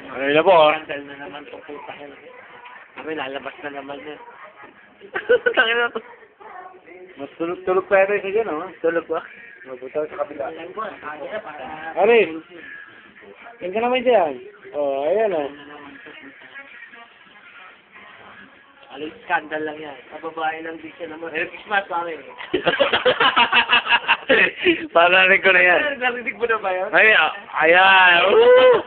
Ano na po, oh. Kandal na naman po puta. Kami lalabas na naman yan. Tangin na to. Mas tulog pa yata isa dyan, oh. Tulog ba? Mabuta sa kabila. Para... Aris! Yan ka naman dyan. Oh, ayan, oh. Aling skandal lang yan. Sa babae lang din siya naman. Merry Christmas sa amin. Parinig ko na yan. Narinig mo na ba yan? Ay, ayan. Woo!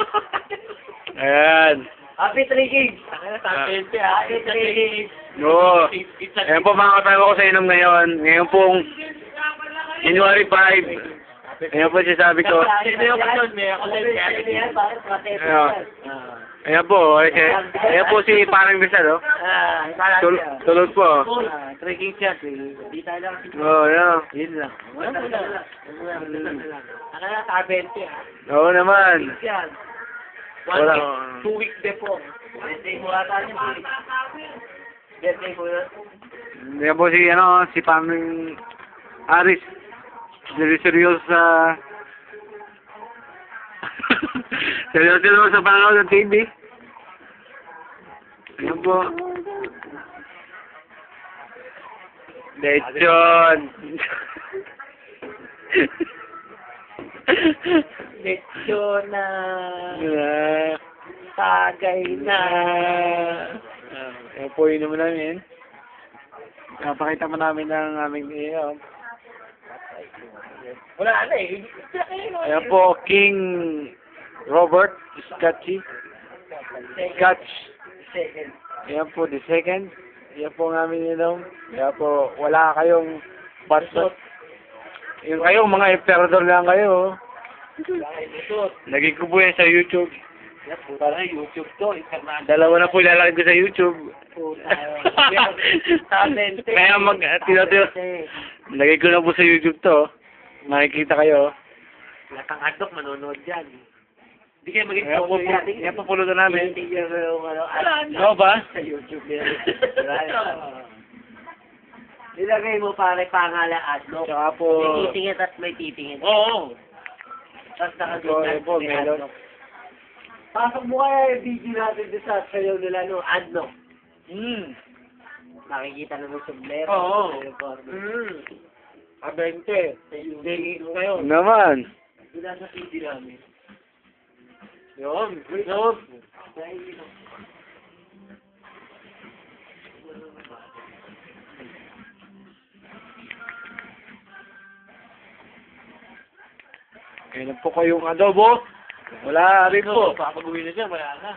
Ayan. Happy 3 gigs! Happy 3 gigs! Oo. Ayan po mga katama ko sa inom ngayon. Ngayon pong January 5. Ayan po sabi ko. Sino yung kasun? May ako lang. Ayan. Ayan po. Ayan po si Parang Rizal, oh. Tulog po. 3 gigs yan. Di tayo lang. Oo, ayan. Yun lang. Wala lang. Ano na, 70 ah. Oo naman. Yan. Wala. 2 weeks before. Birthday mo ata niya. Birthday mo yun. Ayan po si Parang Aris. Seryoso sa... seryoso sa panonood ng TV. Ayan po. Lechon. Lechon na. Tagay na. Ayan po yun naman namin. Napakita mo namin ng aming iyo. Wala na eh. Ayan po, King Robert Scotchy. Scotch. Second. Ayan po, the second. Ayan po ang aming inom. Ayan po, wala kayong basot. Yung kayo, mga emperador lang kayo. Lagi ko po yan sa YouTube. Para YouTube to. Dalawa na po ilalagay ko sa YouTube. Kaya lagay ko na po sa YouTube to. Makikita kayo. Latang adok, manonood yan. Hindi kayo maging Ayan po, sponsor natin. ayan po pulutan namin. Hindi yung Ano ba? sa YouTube yan. Nilagay mo pare pangalan adlock. Tsaka po... May titingin at may titingin. Oo. Tapos Ito, nakadoon ayan po, melon. Pasok mo kaya yung video natin doon sa sayaw nila, no? Adlock. Makikita na mo sa Blair. Oo. Abente. Hindi ngayon. Naman. Wala sa TV namin. Yun. Yun. Kailan po kayong adobo? Wala rin po. Papag-uwi na siya, wala na.